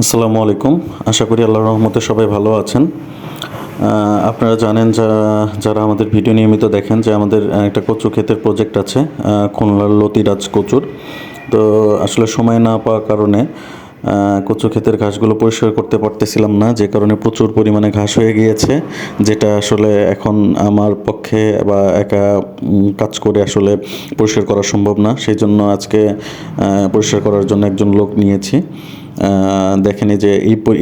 আসসালামু আলাইকুম। আশা করি আল্লাহর রহমতে সবাই ভালো আছেন। আপনারা জানেন যারা আমাদের ভিডিও নিয়মিত দেখেন যে আমাদের একটা কচু ক্ষেতের প্রজেক্ট আছে, খুলনার লতিরাজ কচুর। তো আসলে সময় না পাওয়ার কারণে কচু ক্ষেতের ঘাসগুলো পরিষ্কার করতে পারতেছিলাম না, যে কারণে প্রচুর পরিমাণে ঘাস হয়ে গিয়েছে, যেটা আসলে এখন আমার পক্ষে বা একা কাজ করে আসলে পরিষ্কার করা সম্ভব না। সেই জন্য আজকে পরিষ্কার করার জন্য একজন লোক নিয়েছি। দেখেনি যে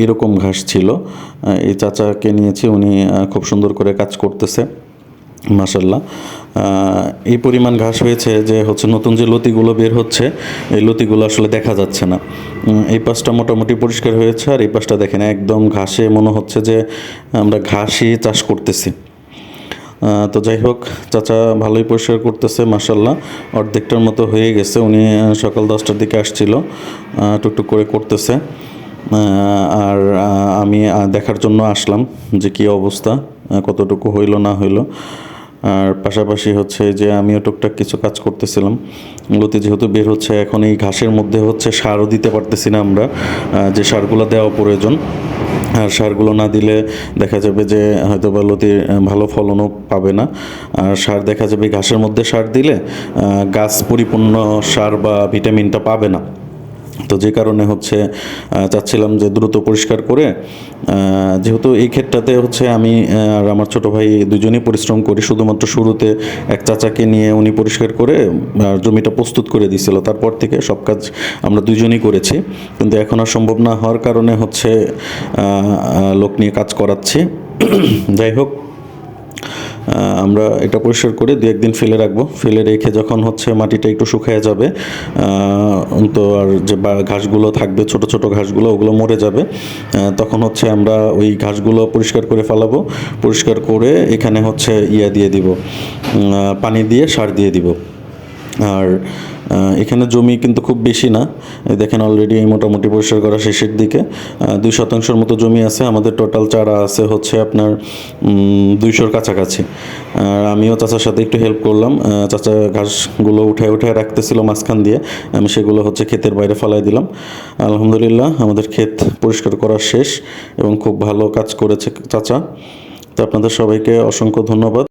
এরকম ঘাস ছিল, এই চাচাকে নিয়েছি, উনি খুব সুন্দর করে কাজ করতেছে মাশাল্লাহ। এই পরিমাণ ঘাস হয়েছে যে নতুন যে লতিগুলো বের হচ্ছে, এই লতিগুলো আসলে দেখা যাচ্ছে না। এই পাশটা মোটামুটি পরিষ্কার হয়েছে, আর এই পাশটা দেখেন একদম ঘাসে মনে হচ্ছে যে আমরা ঘাসই চাষ করতেছি। তো যাই হোক, চাচা ভালোই পরিষ্কার করতেছে মাশাল্লাহ। অর্ধেকটার মতো হয়ে গেছে। উনি সকাল 10টার দিকে আসছিল, টুকটুক করে করতেছে। আর আমি দেখার জন্য আসলাম যে কী অবস্থা, কতটুকু হইলো না হইলো। আর পাশাপাশি যে আমিও টুকটাক কিছু কাজ করতেছিলাম। লতি যেহেতু বের হচ্ছে, এখন এই ঘাসের মধ্যে সারও দিতে পারতেছি না আমরা, যে সারগুলো দেওয়া প্রয়োজন। আর সারগুলো না দিলে দেখা যাবে যে হয়তো বা লতির ভালো ফলনও পাবে না। আর সার দেখা যাবে ঘাসের মধ্যে সার দিলে গাছ পরিপূর্ণ সার বা ভিটামিনটা পাবে না। তো যে কারণে চাচ্ছিলাম যে দ্রুত পরিষ্কার করে, যেহেতু এই ক্ষেত্রটাতে আমি আর আমার ছোট ভাই দুজনেই পরিশ্রম করি। শুধুমাত্র শুরুতে এক চাচাকে নিয়ে উনি পরিষ্কার করে জমিটা প্রস্তুত করে দিয়েছিল, তারপর থেকে সব কাজ আমরা দুজনেই করেছি। কিন্তু এখন আর সম্ভব না হওয়ার কারণে লোক নিয়ে কাজ করাচ্ছি। যাই হোক, আমরা এটা পরিষ্কার করে 2-1 দিন ফেলে রাখবো। ফেলে রেখে যখন মাটিটা একটু শুকিয়ে যাবে, তো আর যে ঘাসগুলো থাকবে, ছোট ছোট ঘাসগুলো, ওগুলো মরে যাবে। তখন আমরা ওই ঘাসগুলো পরিষ্কার করে ফেলাবো। পরিষ্কার করে এখানে দিয়ে দিব, পানি দিয়ে সার দিয়ে দিব। আর এখানে জমি কিন্তু খুব বেশি না, দেখেন অলরেডি মোটামুটি পরিষ্কার করা শেষের দিকে। 2 শতাংশের মতো জমি আছে আমাদের। টোটাল চারা আছে আপনার 200-র কাছাকাছি। আর আমিও চাচার সাথে একটু হেল্প করলাম। চাচা ঘাসগুলো উঠায় রাখতেছিল মাঝখান দিয়ে, আমি সেগুলো ক্ষেতের বাইরে ফালাই দিলাম। আলহামদুলিল্লাহ, আমাদের ক্ষেত পরিষ্কার করা শেষ এবং খুব ভালো কাজ করেছে চাচা। তো আপনাদের সবাইকে অসংখ্য ধন্যবাদ।